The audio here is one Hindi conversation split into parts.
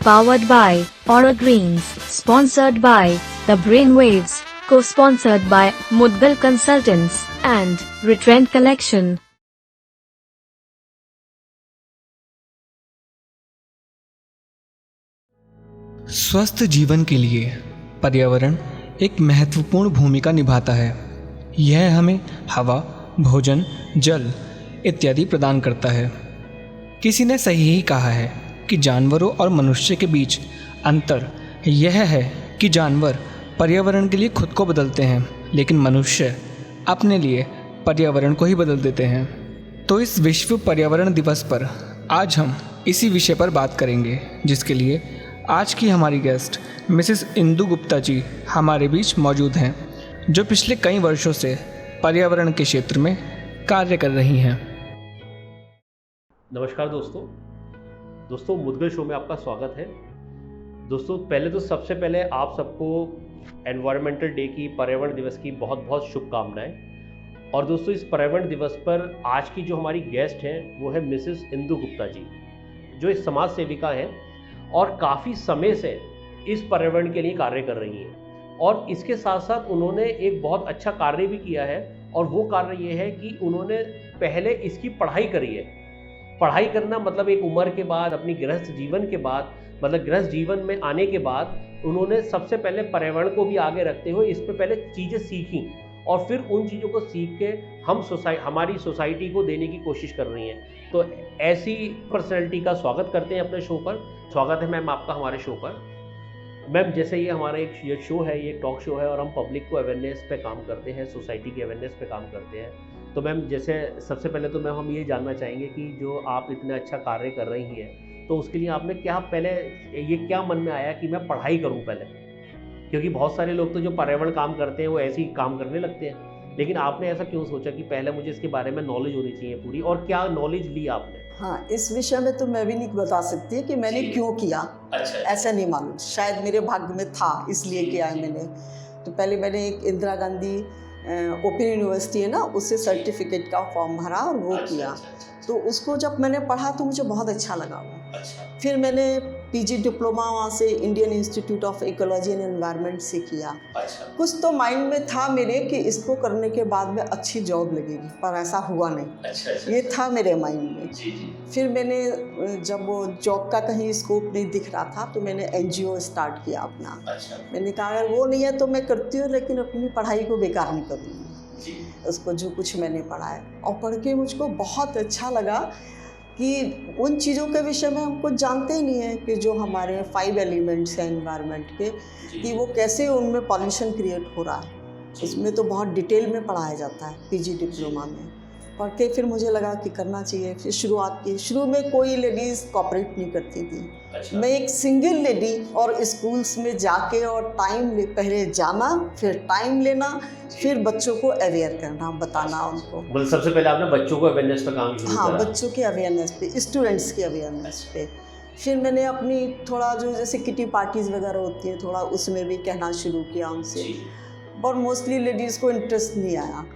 Powered by Aura Greens. Sponsored by The Brainwaves. Co-sponsored by Mudgal Consultants and Retrend Collection. स्वस्थ जीवन के लिए पर्यावरण एक महत्वपूर्ण भूमिका निभाता है। यह हमें हवा, भोजन, जल इत्यादि प्रदान करता है। किसी ने सही ही कहा है कि जानवरों और मनुष्य के बीच अंतर यह है कि जानवर पर्यावरण के लिए खुद को बदलते हैं, लेकिन मनुष्य अपने लिए पर्यावरण को ही बदल देते हैं। तो इस विश्व पर्यावरण दिवस पर आज हम इसी विषय पर बात करेंगे, जिसके लिए आज की हमारी गेस्ट मिसेस इंदु गुप्ता जी हमारे बीच मौजूद हैं, जो पिछले कई वर्षों से पर्यावरण के क्षेत्र में कार्य कर रही हैं। नमस्कार दोस्तों मुदगल शो में आपका स्वागत है। दोस्तों पहले तो सबसे पहले आप सबको एनवायरमेंटल डे की, पर्यावरण दिवस की बहुत बहुत शुभकामनाएं। और दोस्तों इस पर्यावरण दिवस पर आज की जो हमारी गेस्ट हैं वो है मिसेस इंदु गुप्ता जी, जो एक समाज सेविका हैं और काफ़ी समय से इस पर्यावरण के लिए कार्य कर रही हैं। और इसके साथ साथ उन्होंने एक बहुत अच्छा कार्य भी किया है, और वो कार्य ये है कि उन्होंने पहले इसकी पढ़ाई करी है। पढ़ाई करना मतलब एक उम्र के बाद, अपनी गृहस्थ जीवन के बाद, मतलब गृहस्थ जीवन में आने के बाद उन्होंने सबसे पहले पर्यावरण को भी आगे रखते हुए इस पर पहले चीज़ें सीखी, और फिर उन चीज़ों को सीख के हमारी सोसाइटी को देने की कोशिश कर रही हैं। तो ऐसी पर्सनैलिटी का स्वागत करते हैं अपने शो पर। स्वागत है मैम आपका हमारे शो पर। मैम जैसे ये हमारा ये शो है, ये टॉक शो है, और हम पब्लिक को अवेयरनेस पे काम करते हैं, सोसाइटी की अवेयरनेस पे काम करते हैं। तो मैम जैसे सबसे पहले तो मैम हम ये जानना चाहेंगे कि जो आप इतना अच्छा कार्य कर रही हैं, तो उसके लिए आपने क्या मन में आया कि मैं पढ़ाई करूँ पहले? क्योंकि बहुत सारे लोग तो जो पर्यावरण काम करते हैं वो ऐसे ही काम करने लगते हैं, लेकिन आपने ऐसा क्यों सोचा कि पहले मुझे इसके बारे में नॉलेज होनी चाहिए पूरी, और क्या नॉलेज ली आपने? हाँ, इस विषय में तो मैं भी नहीं बता सकती कि मैंने क्यों किया। अच्छा। ऐसा नहीं मालूम, शायद मेरे भाग्य में था इसलिए किया है मैंने। तो पहले मैंने एक इंदिरा गांधी ओपन यूनिवर्सिटी है ना, उससे सर्टिफिकेट का फॉर्म भरा और वो किया। तो उसको जब मैंने पढ़ा तो मुझे बहुत अच्छा लगा वो। फिर मैंने पीजी डिप्लोमा वहाँ से Indian institute of ecology and environment से किया। कुछ तो माइंड में था मेरे कि इसको करने के बाद में अच्छी जॉब लगेगी, पर ऐसा हुआ नहीं। ये था मेरे माइंड में। फिर मैंने जब वो जॉब का कहीं स्कोप नहीं दिख रहा था तो मैंने एनजीओ स्टार्ट किया अपना। मैंने कहा अगर वो नहीं है तो मैं करती हूँ, लेकिन अपनी पढ़ाई को बेकार नहीं करूँगी। उसको जो कुछ मैंने पढ़ा है, और पढ़ के मुझको बहुत अच्छा लगा कि उन चीज़ों के विषय में हम कुछ जानते ही नहीं है कि जो हमारे 5 एलिमेंट्स हैं एनवायरनमेंट के, कि वो कैसे उनमें पॉल्यूशन क्रिएट हो रहा है। उसमें तो बहुत डिटेल में पढ़ाया जाता है पीजी डिप्लोमा में। पढ़ के फिर मुझे लगा कि करना चाहिए। फिर शुरुआत की। शुरू में कोई लेडीज़ कॉपरेट नहीं करती थी। मैं एक सिंगल लेडी, और स्कूल्स में जाके और पहले जाना, फिर टाइम लेना, फिर बच्चों को अवेयर करना, बताना उनको। मतलब सबसे पहले आपने बच्चों को अवेयरनेस पे काम शुरू करा? हाँ, बच्चों के अवेयरनेस पे, स्टूडेंट्स के अवेयरनेस पे। फिर मैंने अपनी थोड़ा जो जैसे किटी पार्टीज़ वगैरह होती हैं, थोड़ा उसमें भी कहना शुरू किया उनसे। और मोस्टली लेडीज़ को इंटरेस्ट नहीं आया।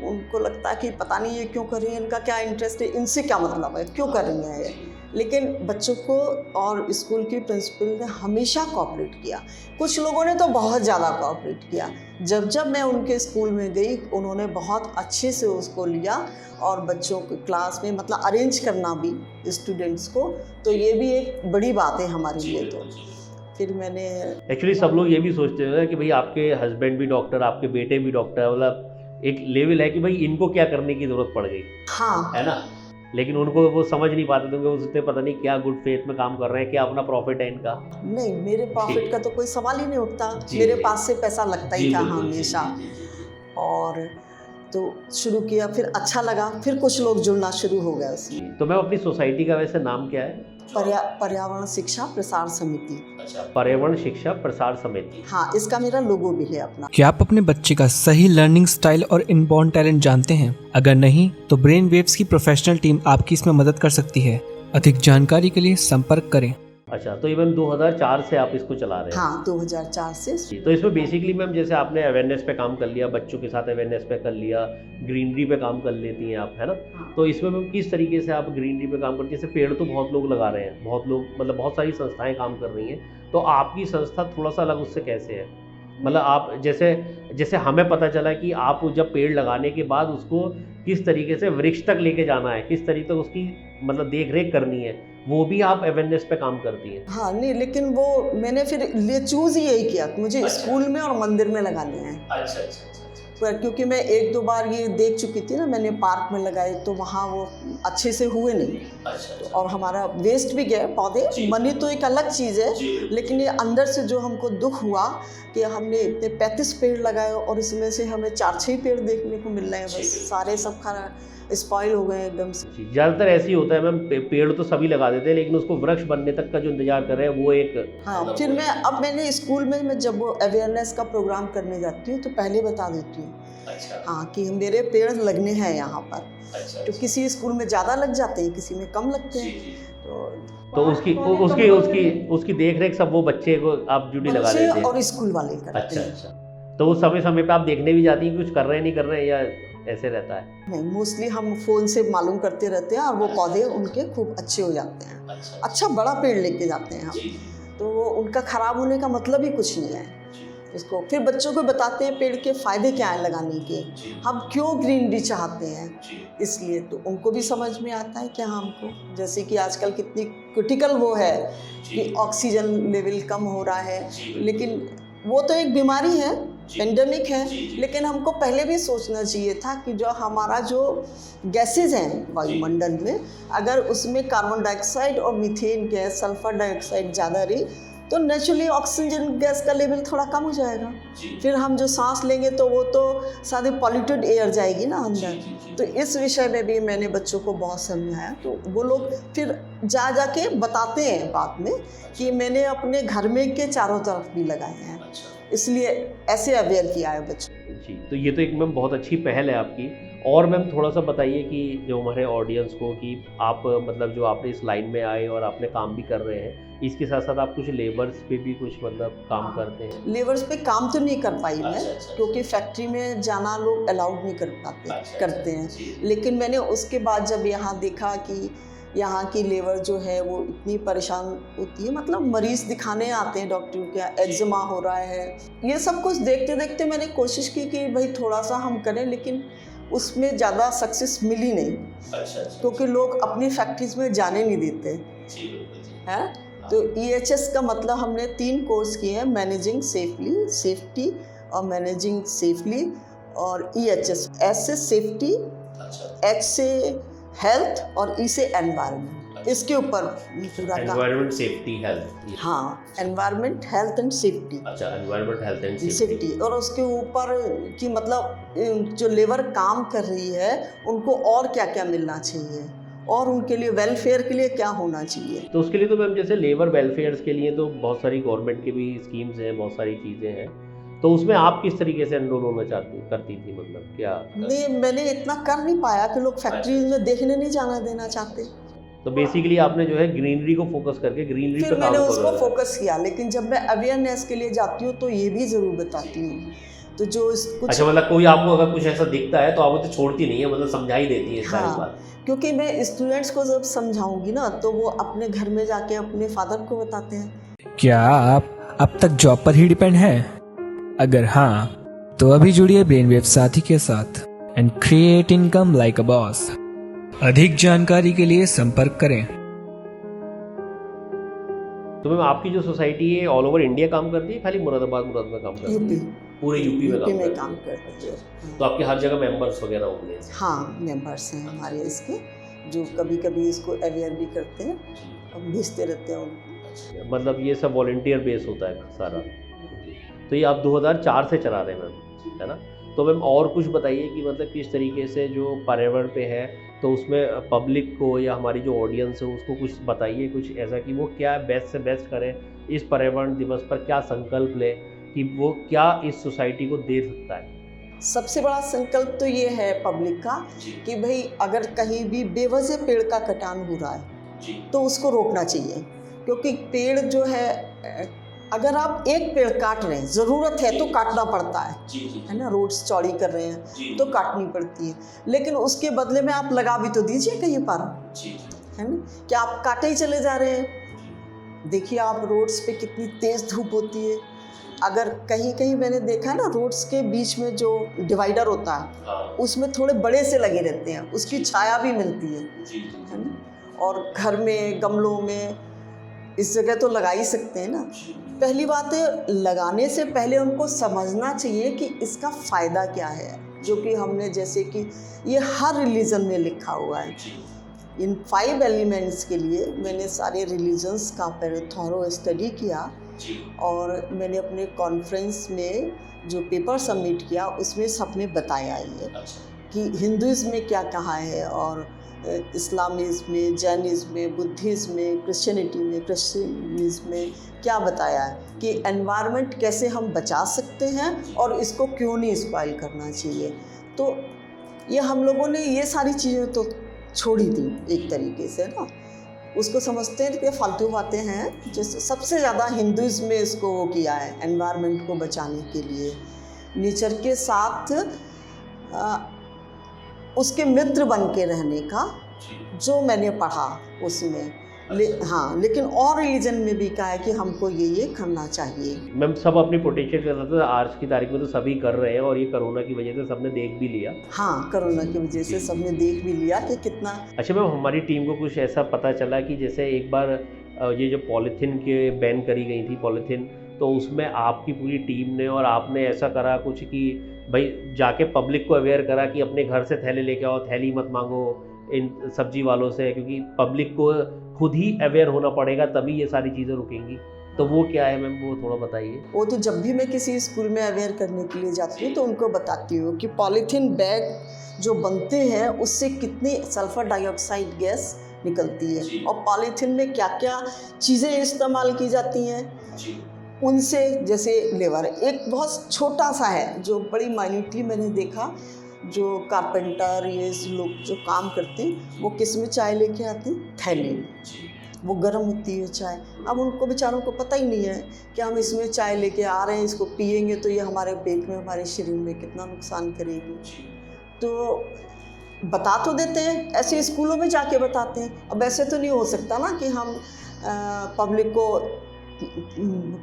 उनको लगता है कि पता नहीं ये क्यों कर रही है, इनका क्या इंटरेस्ट है, इनसे क्या मतलब है, क्यों कर रही हैं ये। लेकिन बच्चों को और स्कूल की प्रिंसिपल ने हमेशा कोऑपरेट किया। कुछ लोगों ने तो बहुत ज़्यादा कोऑपरेट किया। जब मैं उनके स्कूल में गई, उन्होंने बहुत अच्छे से उसको लिया, और बच्चों को क्लास में मतलब अरेंज करना भी स्टूडेंट्स को, तो ये भी एक बड़ी बात है हमारे लिए। तो फिर मैंने एक्चुअली सब लोग ये भी सोचते हैं कि भाई आपके हस्बैंड भी डॉक्टर, आपके बेटे भी डॉक्टर, मतलब एक लेवल है कि भाई इनको क्या करने की जरूरत पड़ गई। हाँ, है ना, लेकिन उनको वो समझ नहीं पाते थे, वो सोचते पता नहीं क्या गुड फेथ में काम कर रहे हैं, क्या अपना प्रॉफिट है इनका। नहीं, मेरे प्रॉफिट का तो कोई सवाल ही नहीं उठता। मेरे पास से पैसा लगता ही था हमेशा। और तो शुरू किया, फिर अच्छा लगा, फिर कुछ लोग जुड़ना शुरू हो गया उसमें। तो मैम अपनी सोसाइटी का वैसे नाम क्या है? पर्यावरण शिक्षा प्रसार समिति। अच्छा, पर्यावरण शिक्षा प्रसार समिति। हाँ, इसका मेरा लोगो भी है अपना। क्या आप अपने बच्चे का सही लर्निंग स्टाइल और इनबॉर्न टैलेंट जानते हैं? अगर नहीं तो ब्रेन वेव्स की प्रोफेशनल टीम आपकी इसमें मदद कर सकती है। अधिक जानकारी के लिए संपर्क करें। अच्छा, तो ये मैम 2004 से आप इसको चला रहे हैं? हाँ, 2004 से। जी, तो इसमें बेसिकली मैम जैसे आपने अवेयरनेस पे काम कर लिया, बच्चों के साथ अवेयरनेस पे कर लिया, ग्रीनरी पे काम कर लेती हैं आप, है ना? हाँ। तो इसमें मैम किस तरीके से आप ग्रीनरी पे काम करती हैं? जैसे पेड़ तो बहुत लोग लगा रहे हैं, बहुत लोग मतलब बहुत सारी संस्थाएं काम कर रही हैं, तो आपकी संस्था थोड़ा सा अलग उससे कैसे है? मतलब आप जैसे जैसे हमें पता चला कि आप जब पेड़ लगाने के बाद उसको किस तरीके से वृक्ष तक लेके जाना है, किस तरीके तक उसकी मतलब देख रेख करनी है, वो भी आप अवेयरनेस पे काम करती हैं। हाँ, नहीं, लेकिन वो मैंने फिर ये चूज़ ही यही किया कि मुझे स्कूल में और मंदिर में लगाने हैं। अच्छा अच्छा अच्छा। पर क्योंकि मैं 1-2 बार ये देख चुकी थी ना, मैंने पार्क में लगाए तो वहाँ वो अच्छे से हुए नहीं। अच्छा और हमारा वेस्ट भी गया पौधे। मनी तो एक अलग चीज़ है, लेकिन ये अंदर से जो हमको दुख हुआ कि हमने इतने 35 पेड़ लगाए और इसमें से हमें 4-6 पेड़ देखने को मिल रहे हैं, बस सारे सब खाना स्पॉइल हो गए एकदम से। ज़्यादातर ऐसे ही होता है मैम, पेड़ तो सभी लगा देते हैं लेकिन उसको वृक्ष बनने तक का जो इंतजार कर रहे हैं वो एक। हाँ, फिर मैंने स्कूल में मैं जब वो अवेयरनेस का प्रोग्राम करने जाती हूँ तो पहले बता देती हूँ। अच्छा। हाँ, कि मेरे पेड़ लगने हैं यहाँ पर। अच्छा। तो किसी स्कूल में ज़्यादा लग जाते हैं, किसी में कम लगते हैं। तो उसकी देख रेख सब वो बच्चे को आप ड्यूटी लगा बच्चे देते हैं? और स्कूल वाले करते अच्छा हैं। अच्छा। तो वो समय समय पे आप देखने भी जाती हैं कुछ कर रहे हैं नहीं कर रहे हैं, या ऐसे रहता है? नहीं, मोस्टली हम फ़ोन से मालूम करते रहते हैं और वो पौधे उनके खूब अच्छे हो जाते हैं। अच्छा बड़ा पेड़ लेके जाते हैं हम, तो वो उनका ख़राब होने का मतलब ही कुछ नहीं है। इसको फिर बच्चों को बताते हैं पेड़ के फ़ायदे क्या हैं लगाने के, हम क्यों ग्रीनरी चाहते हैं, इसलिए तो उनको भी समझ में आता है कि हाँ, हमको जैसे कि आजकल कितनी क्रिटिकल वो है कि ऑक्सीजन लेवल कम हो रहा है, लेकिन वो तो एक बीमारी है, पेंडेमिक है, लेकिन हमको पहले भी सोचना चाहिए था कि जो हमारा जो गैसेज हैं वायुमंडल में, अगर उसमें कार्बन डाइऑक्साइड और मीथेन गैस, सल्फर डाइऑक्साइड ज़्यादा रही तो नेचुरली ऑक्सीजन गैस का लेवल थोड़ा कम हो जाएगा। फिर हम जो सांस लेंगे तो वो तो सारी पॉल्यूटेड एयर जाएगी ना अंदर। तो इस विषय में भी मैंने बच्चों को बहुत समझाया, तो वो लोग फिर जा के बताते हैं बाद में कि मैंने अपने घर में के चारों तरफ भी लगाए हैं, इसलिए ऐसे अवेयर किया है बच्चों जी। तो ये तो एक मैम बहुत अच्छी पहल है आपकी। और मैम थोड़ा सा बताइए कि जो हमारे ऑडियंस को कि आप मतलब जो आपने इस लाइन में आए और आपने काम भी कर रहे हैं, इसके साथ साथ आप कुछ लेबर्स पे भी कुछ मतलब काम करते हैं? लेबर्स पे काम तो नहीं कर पाई मैं, क्योंकि फैक्ट्री में जाना लोग अलाउड नहीं कर पाते, करते हैं। लेकिन मैंने उसके बाद जब यहाँ देखा कि यहाँ की लेबर जो है वो इतनी परेशान होती है, मतलब मरीज दिखाने आते हैं डॉक्टर के यहाँ, एक्जिमा हो रहा है, ये सब कुछ देखते देखते मैंने कोशिश की कि भाई थोड़ा सा हम करें, लेकिन उसमें ज़्यादा सक्सेस मिली नहीं। क्योंकि लोग अपनी फैक्ट्रीज में जाने नहीं देते हैं। तो EHS का मतलब हमने 3 कोर्स किए हैं, मैनेजिंग सेफली, सेफ्टी और मैनेजिंग सेफली, और EHS, S से सेफ्टी, H से हेल्थ और E से एनवायरनमेंट, इसके ऊपर पूरा काम। Environment safety health. हाँ, एनवायरनमेंट हेल्थ एंड सेफ्टी। अच्छा, एनवायरनमेंट हेल्थ एंड सेफ्टी। और उसके ऊपर कि मतलब जो लेबर काम कर रही है उनको और क्या क्या मिलना चाहिए और उनके लिए वेलफेयर के लिए क्या होना चाहिए। तो उसके लिए तो मैम जैसे लेबर वेलफेयर के लिए तो बहुत सारी गवर्नमेंट की भी स्कीम्स हैं, बहुत सारी चीज़ें हैं, तो उसमें आप किस तरीके से एनरोल होना करती थी, मतलब क्या? नहीं, मैंने इतना कर नहीं पाया कि लोग फैक्ट्रीज में देखने नहीं जाना देना चाहते। तो बेसिकली आपने जो है ग्रीनरी को फोकस करके ग्रीनरी फिर मैंने उसको फोकस किया, लेकिन जब मैं अवेयरनेस के लिए जाती हूँ तो ये भी ज़रूर बताती हूँ। तो जो कुछ अच्छा, मतलब कोई आपको अगर कुछ ऐसा दिखता है तो आप उसे छोड़ती नहीं है, मतलब समझा ही देती है सारी बात। क्योंकि मैं स्टूडेंट्स को जब समझाऊंगी ना तो वो अपने घर में जाके अपने फादर को बताते हैं। क्या आप अब तक जॉब पर ही डिपेंड हैं? अगर हाँ, तो अभी जुड़िए ब्रेनवेव साथी के साथ and create income like a boss. अधिक जानकारी के लिए संपर्क करें। तो मैम आपकी जो सोसाइटी है ऑल ओवर इंडिया काम करती है, खाली मुरादाबाद में काम करती है? यूपी, पूरे यूपी में काम करती है। तो आपके हर जगह मेंबर्स वगैरह होंगे? हाँ, मेंबर्स हैं हमारे इसके, जो कभी कभी इसको अवेयर भी करते हैं और भेजते रहते हैं उनको। मतलब ये सब वॉलंटियर बेस होता है सारा? तो ये आप 2004 से चला रहे हैं मैम, है ना? तो मैम और कुछ बताइए कि मतलब किस तरीके से जो पर्यावरण पे है तो उसमें पब्लिक को या हमारी जो ऑडियंस है उसको कुछ बताइए, कुछ ऐसा कि वो क्या बेस्ट से बेस्ट करें इस पर्यावरण दिवस पर, क्या संकल्प ले कि वो क्या इस सोसाइटी को दे सकता है? सबसे बड़ा संकल्प तो ये है पब्लिक का कि भाई अगर कहीं भी बेवजह पेड़ का कटान हो रहा है तो उसको रोकना चाहिए। क्योंकि पेड़ जो है, अगर आप एक पेड़ काट रहे हैं, ज़रूरत है तो काटना पड़ता है ना, रोड्स चौड़ी कर रहे हैं तो काटनी पड़ती है, लेकिन उसके बदले में आप लगा भी तो दीजिए कहीं पर, है ना। क्या आप काटे ही चले जा रहे हैं? देखिए आप रोड्स पे कितनी तेज़ धूप होती है। अगर कहीं कहीं मैंने देखा है ना, रोड्स के बीच में जो डिवाइडर होता है उसमें थोड़े बड़े से लगे रहते हैं, उसकी छाया भी मिलती है ना। और घर में गमलों में इस जगह तो लगा ही सकते हैं ना। पहली बात है, लगाने से पहले उनको समझना चाहिए कि इसका फ़ायदा क्या है, जो कि हमने जैसे कि ये हर रिलीजन में लिखा हुआ है। इन 5 एलिमेंट्स के लिए मैंने सारे रिलीजन्स का पहले थॉरो स्टडी किया और मैंने अपने कॉन्फ्रेंस में जो पेपर सबमिट किया उसमें सब में बताया ये कि हिंदुइज्म में क्या कहा है और इस्लामिज़म में, जैनिज़्म में, बुद्धिज़्म में, क्रिश्चियनिज़्म में क्या बताया है कि एनवायरनमेंट कैसे हम बचा सकते हैं और इसको क्यों नहीं स्पॉइल करना चाहिए। तो ये हम लोगों ने ये सारी चीज़ें तो छोड़ी थी एक तरीके से ना, उसको समझते हैं कि फालतू बातें हैं। जैसे सबसे ज़्यादा हिंदुइज्म में इसको वो किया है एनवायरनमेंट को बचाने के लिए, नेचर के साथ उसके मित्र बन के रहने का जो मैंने पढ़ा उसमें। हाँ, लेकिन और रिलीजन में भी कहा है कि हमको ये करना चाहिए। मैम सब अपनी पोटेंशियल कर रहे थे, आज की तारीख में तो सभी कर रहे हैं और ये कोरोना की वजह से सबने देख भी लिया। हाँ, कोरोना की वजह से सबने देख भी लिया कि कितना। अच्छा मैम, हमारी टीम को कुछ ऐसा पता चला कि जैसे एक बार ये जो पॉलीथीन के बैन करी गई थी पॉलीथीन, तो उसमें आपकी पूरी टीम ने और आपने ऐसा करा कुछ कि भाई जाके पब्लिक को अवेयर करा कि अपने घर से थैले लेके आओ, थैली मत मांगो इन सब्जी वालों से, क्योंकि पब्लिक को खुद ही अवेयर होना पड़ेगा तभी ये सारी चीज़ें रुकेंगी। तो वो क्या है मैम, वो थोड़ा बताइए। वो तो जब भी मैं किसी स्कूल में अवेयर करने के लिए जाती हूँ तो उनको बताती हूँ कि पॉलीथीन बैग जो बनते हैं उससे कितनी सल्फर डाइऑक्साइड गैस निकलती है और पॉलीथीन में क्या क्या चीज़ें इस्तेमाल की जाती हैं उनसे। जैसे लेबर एक बहुत छोटा सा है जो बड़ी माइन्यूटली मैंने देखा, जो कारपेंटर ये लोग जो काम करते हैं वो किस में चाय लेके आते हैं, थैली में, वो गर्म होती है चाय। अब उनको बेचारों को पता ही नहीं है कि हम इसमें चाय लेके आ रहे हैं, इसको पियेंगे तो ये हमारे पेट में, हमारे शरीर में कितना नुकसान करेगी। तो बता तो देते हैं, ऐसे स्कूलों में जाके बताते हैं। अब ऐसे तो नहीं हो सकता ना कि हम पब्लिक को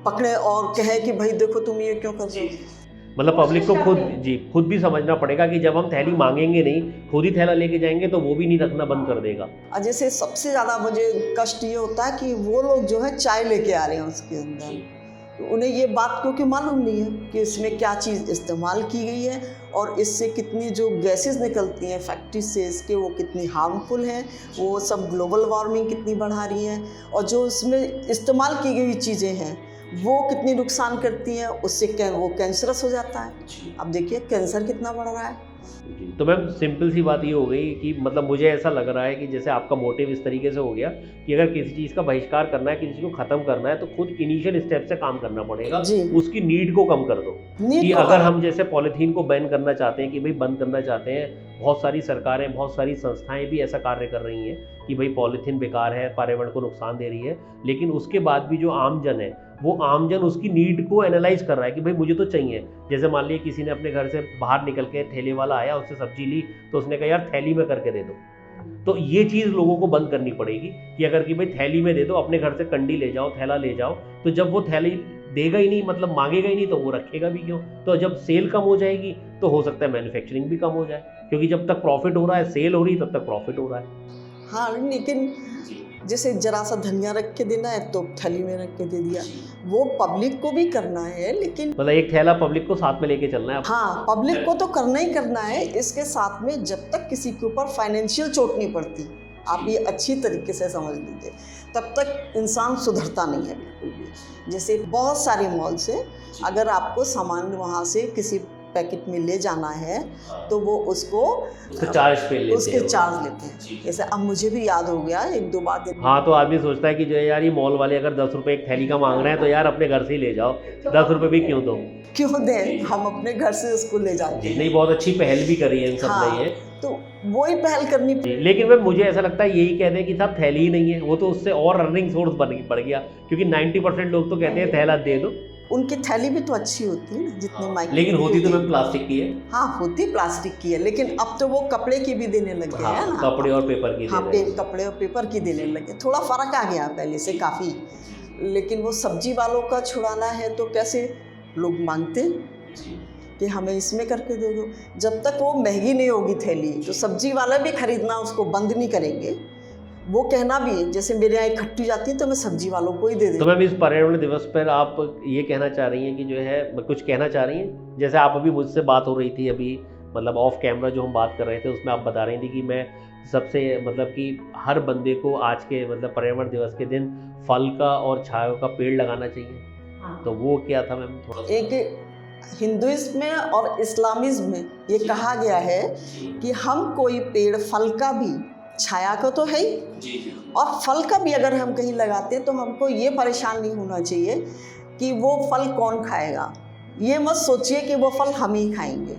पकड़े और कहे कि भाई देखो तुम ये क्यों कर रहे हो। मतलब पब्लिक को खुद भी समझना पड़ेगा कि जब हम थैली मांगेंगे नहीं, खुद ही थैला लेके जाएंगे तो वो भी नहीं रखना बंद कर देगा। जैसे सबसे ज़्यादा मुझे कष्ट ये होता है कि वो लोग जो है चाय लेके आ रहे हैं उसके अंदर, तो उन्हें ये बात क्योंकि मालूम नहीं है कि इसमें क्या चीज़ इस्तेमाल की गई है और इससे कितनी जो गैसेस निकलती हैं फैक्ट्री से इसके, वो कितनी हार्मफुल हैं, वो सब ग्लोबल वार्मिंग कितनी बढ़ा रही हैं, और जो इसमें इस्तेमाल की गई चीज़ें हैं वो कितनी नुकसान करती हैं, उससे वो कैंसरस हो जाता है। अब देखिए कैंसर कितना बढ़ रहा है। तो मैम सिंपल सी बात ये हो गई कि मतलब मुझे ऐसा लग रहा है कि जैसे आपका मोटिव इस तरीके से हो गया कि अगर किसी चीज़ का बहिष्कार करना है, किसी चीज़ को ख़त्म करना है, तो खुद इनिशियल स्टेप से काम करना पड़ेगा, उसकी नीड को कम कर दो। कि अगर हम जैसे पॉलीथीन को बैन करना चाहते हैं कि भाई बंद करना चाहते हैं, बहुत सारी सरकारें, बहुत सारी संस्थाएं भी ऐसा कार्य कर रही हैं कि भाई पॉलीथीन बेकार है, पर्यावरण को नुकसान दे रही है, लेकिन उसके बाद भी जो आमजन है वो आमजन उसकी नीड को एनालाइज कर रहा है कि भाई मुझे तो चाहिए। जैसे मान लीजिए किसी ने अपने घर से बाहर निकल के ठेले वाला आया, उससे सब्जी ली, तो उसने कहा यार थैली में करके दे दो। तो ये चीज़ लोगों को बंद करनी पड़ेगी कि अगर कि भाई थैली में दे दो, अपने घर से कंडी ले जाओ, थैला ले जाओ, तो जब वो थैली देगा ही नहीं, मतलब मांगेगा ही नहीं, तो वो रखेगा भी क्यों। तो जब सेल कम हो जाएगी तो हो सकता है मैन्युफैक्चरिंग भी कम हो जाए, क्योंकि जब तक प्रॉफिट हो रहा है, सेल हो रही है, तब तक प्रॉफिट हो रहा है। हाँ, लेकिन जैसे जरा सा धनिया रख के देना है तो थैली में रख के दे दिया, वो पब्लिक को भी करना है, लेकिन मतलब एक थैला पब्लिक को साथ में लेके चलना है। हाँ, पब्लिक को तो करना ही करना है। इसके साथ में जब तक किसी के ऊपर फाइनेंशियल चोट नहीं पड़ती, आप ये अच्छी तरीके से समझ लीजिए, तब तक इंसान सुधरता नहीं है बिल्कुल भी। जैसे बहुत सारे मॉल्स हैं, अगर आपको सामान वहाँ से किसी पैकेट में ले जाना है तो वो उसको चार्ज पे लेते उसके चार्ज लेते हैं। जैसे अब मुझे भी याद हो गया 1-2 बार दिन। हाँ, तो आदमी सोचता है कि जो है यार ये मॉल वाले अगर 10 रुपए एक थैली का मांग रहे हैं तो यार अपने घर से ही ले जाओ, 10 रुपए भी क्यों दो, क्यों दें, हम अपने घर से उसको ले जाते हैं। नहीं, बहुत अच्छी पहल भी करी है इन सब ने ये। तो वही पहल करनी पड़ी। लेकिन मैं मुझे ऐसा लगता है यही कह दें कि साहब थैली ही नहीं है, वो तो उससे और अर्निंग सोर्स बढ़ गया, क्योंकि 90% लोग तो कहते हैं थैला दे दो। उनकी थैली भी तो अच्छी होती है ना, जितने माइक्रो, लेकिन होती तो मैम प्लास्टिक की है। हाँ, होती प्लास्टिक की है, लेकिन अब तो वो कपड़े की भी देने लगे हैं हाँ, ना, कपड़े और पेपर की। हाँ, कपड़े और पेपर की देने लगे। थोड़ा फर्क आ गया पहले से काफ़ी, लेकिन वो सब्जी वालों का छुड़ाना है तो कैसे लोग मांगते कि हमें इसमें करके दे दो। जब तक वो महंगी नहीं होगी थैली तो सब्जी वाला भी खरीदना उसको बंद नहीं करेंगे। वो कहना भी है, जैसे मेरे यहाँ इकट्ठी जाती है तो मैं सब्जी वालों को ही दे देती हूँ। तो मैम इस पर्यावरण दिवस पर आप ये कहना चाह रही हैं कि जो है कुछ कहना चाह रही हैं, जैसे आप अभी मुझसे बात हो रही थी अभी, मतलब ऑफ कैमरा जो हम बात कर रहे थे उसमें आप बता रही थी कि मैं सबसे मतलब कि हर बंदे को आज के मतलब पर्यावरण दिवस के दिन फल का और छायों का पेड़ लगाना चाहिए। हाँ। तो वो क्या था मैम? थोड़ा एक हिंदुइज्म में और इस्लामिज्म में ये कहा गया है कि हम कोई पेड़, फल का भी, छाया का तो है ही, और फल का भी अगर हम कहीं लगाते हैं तो हमको ये परेशान नहीं होना चाहिए कि वो फल कौन खाएगा। ये मत सोचिए कि वो फल हम ही खाएंगे,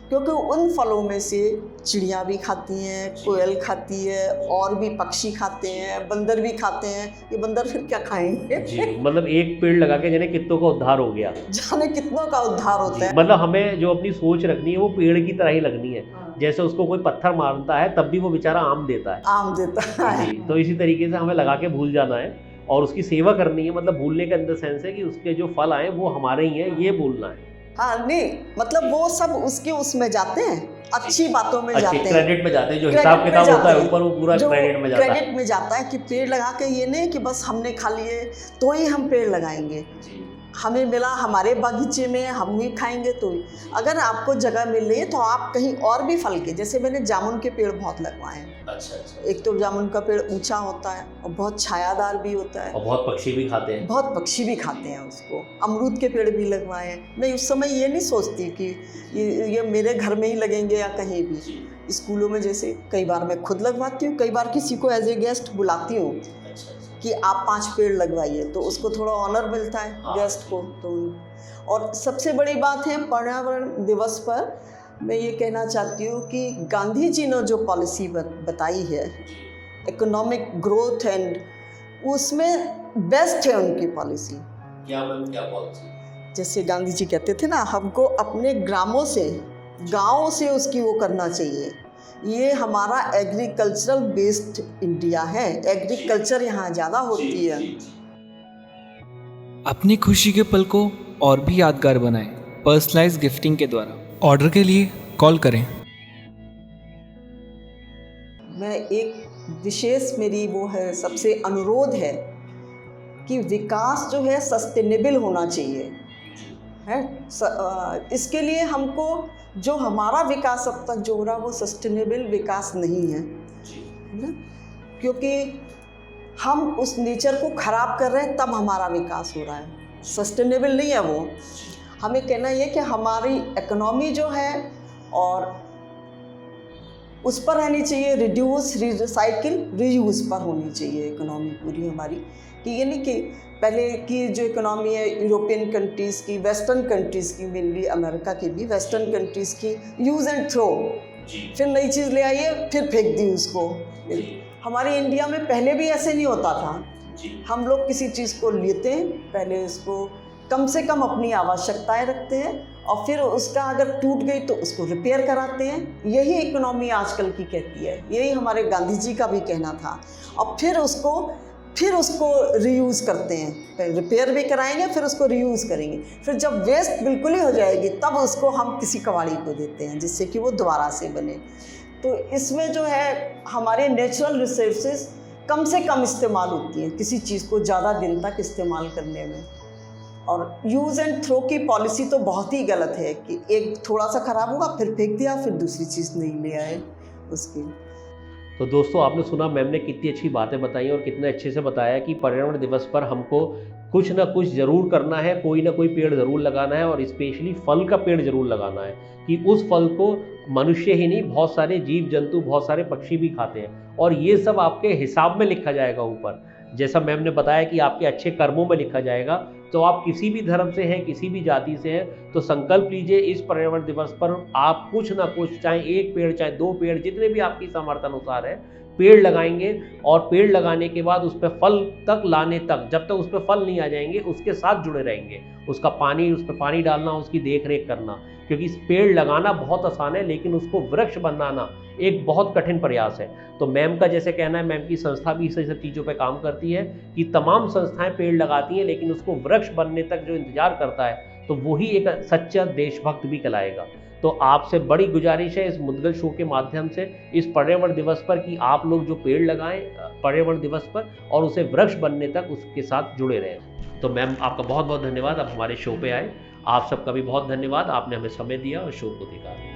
क्योंकि उन फलों में से चिड़िया भी खाती हैं, कोयल खाती है, और भी पक्षी खाते हैं, बंदर भी खाते हैं। ये बंदर फिर क्या खाएंगे? मतलब एक पेड़ लगा के जाने कितनों का उद्धार हो गया, जाने कितनों का उद्धार होता है। मतलब हमें जो अपनी सोच रखनी है वो पेड़ की तरह ही लगनी है। जैसे उसको कोई पत्थर मारता है तब भी वो बेचारा आम देता है, आम देता है। तो इसी तरीके से हमें लगा के भूल जाना है और उसकी सेवा करनी है। मतलब भूलने का अंदर सेंस है कि उसके जो फल आए वो हमारे ही हैं, ये भूलना है। हाँ, नहीं मतलब वो सब उसके उसमें जाते हैं, अच्छी बातों में जाते हैं, क्रेडिट में जाते हैं, जो हिसाब किताब होता है ऊपर वो पूरा क्रेडिट में जाता है। क्रेडिट में जाता है कि पेड़ लगा के ये नहीं कि बस हमने खा लिए तो ही हम पेड़ लगाएंगे, हमें मिला हमारे बागीचे में हम ही खाएंगे। तो अगर आपको जगह मिल रही है तो आप कहीं और भी फल के, जैसे मैंने जामुन के पेड़ बहुत लगवाए हैं। अच्छा। एक तो जामुन का पेड़ ऊंचा होता है और बहुत छायादार भी होता है, और बहुत पक्षी भी खाते हैं, बहुत पक्षी भी खाते हैं उसको। अमरूद के पेड़ भी लगवाए हैं। मैं उस समय ये नहीं सोचती कि ये मेरे घर में ही लगेंगे या कहीं भी। स्कूलों में जैसे कई बार मैं खुद लगवाती हूँ, कई बार किसी को एज ए गेस्ट बुलाती हूँ कि आप 5 पेड़ लगवाइए, तो उसको थोड़ा ऑनर मिलता है गेस्ट को। तो और सबसे बड़ी बात है पर्यावरण दिवस पर मैं ये कहना चाहती हूँ कि गांधी जी ने जो पॉलिसी बताई है इकोनॉमिक ग्रोथ एंड, उसमें बेस्ट है उनकी पॉलिसी। क्या पॉलिसी? जैसे गांधी जी कहते थे ना, हमको अपने ग्रामों से, गाँव से उसकी वो करना चाहिए। ये हमारा एग्रीकल्चरल बेस्ड इंडिया है, एग्रीकल्चर यहाँ ज़्यादा होती है। अपनी खुशी के पल को और भी यादगार बनाएं पर्सनलाइज गिफ्टिंग के द्वारा। ऑर्डर के लिए कॉल करें। मैं एक विशेष मेरी वो है, सबसे अनुरोध है कि विकास जो है सस्टेनेबल होना चाहिए है। इसके लिए हमको जो हमारा विकास अब तक जो हो रहा वो सस्टेनेबल विकास नहीं है ना, क्योंकि हम उस नेचर को ख़राब कर रहे हैं तब हमारा विकास हो रहा है, सस्टेनेबल नहीं है वो। हमें कहना ये कि हमारी इकोनॉमी जो है और उस पर रहनी चाहिए, रिड्यूस, रिसाइकिल, रीयूज़ पर होनी चाहिए इकोनॉमी पूरी हमारी। कि ये नहीं कि पहले की जो इकोनॉमी है यूरोपियन कंट्रीज़ की, वेस्टर्न कंट्रीज़ की, मेनली अमेरिका की भी, वेस्टर्न कंट्रीज़ की यूज़ एंड थ्रो, फिर नई चीज़ ले आइए फिर फेंक दी उसको। हमारे इंडिया में पहले भी ऐसे नहीं होता था। हम लोग किसी चीज़ को लेते हैं, पहले इसको कम से कम अपनी आवश्यकताएं रखते हैं और फिर उसका अगर टूट गई तो उसको रिपेयर कराते हैं। यही इकोनॉमी आजकल की कहती है, यही हमारे गांधी जी का भी कहना था। और फिर उसको रीयूज़ करते हैं, पहले रिपेयर भी कराएंगे फिर उसको रीयूज़ करेंगे, फिर जब वेस्ट बिल्कुल ही हो जाएगी तब उसको हम किसी कबाड़ी को देते हैं जिससे कि वो दोबारा से बने। तो इसमें जो है हमारे नेचुरल रिसोर्सेज कम से कम इस्तेमाल होती हैं किसी चीज़ को ज़्यादा दिन तक इस्तेमाल करने में। और यूज़ एंड थ्रो की पॉलिसी तो बहुत ही गलत है कि एक थोड़ा सा ख़राब होगा फिर फेंक दिया, फिर दूसरी चीज़ नहीं ले आए उसकी। तो दोस्तों आपने सुना मैम ने कितनी अच्छी बातें बताई और कितने अच्छे से बताया कि पर्यावरण दिवस पर हमको कुछ ना कुछ ज़रूर करना है, कोई ना कोई पेड़ ज़रूर लगाना है, और स्पेशली फल का पेड़ ज़रूर लगाना है कि उस फल को मनुष्य ही नहीं, बहुत सारे जीव जंतु, बहुत सारे पक्षी भी खाते हैं, और ये सब आपके हिसाब में लिखा जाएगा ऊपर। जैसा मैम ने बताया कि आपके अच्छे कर्मों में लिखा जाएगा। तो आप किसी भी धर्म से हैं, किसी भी जाति से हैं, तो संकल्प लीजिए इस पर्यावरण दिवस पर आप कुछ ना कुछ, चाहे 1 पेड़, चाहे 2 पेड़, जितने भी आपकी सामर्थ्य अनुसार है, पेड़ लगाएंगे। और पेड़ लगाने के बाद उस पर फल तक लाने तक, जब तक उस पर फल नहीं आ जाएंगे, उसके साथ जुड़े रहेंगे। उसका पानी, उस पर पानी डालना, उसकी देख रेख करना, क्योंकि पेड़ लगाना बहुत आसान है, लेकिन उसको वृक्ष बनाना एक बहुत कठिन प्रयास है। तो मैम का जैसे कहना है, मैम की संस्था भी इसी सब चीज़ों पे काम करती है कि तमाम संस्थाएं पेड़ लगाती हैं, लेकिन उसको वृक्ष बनने तक जो इंतजार करता है, तो वही एक सच्चा देशभक्त भी कहलाएगा। तो आपसे बड़ी गुजारिश है इस मुद्गल शो के माध्यम से इस पर्यावरण दिवस पर कि आप लोग जो पेड़ लगाएं पर्यावरण दिवस पर, और उसे वृक्ष बनने तक उसके साथ जुड़े रहें। तो मैम आपका बहुत बहुत धन्यवाद, आप हमारे शो पे आए। आप सबका भी बहुत धन्यवाद, आपने हमें समय दिया और शो को देखा।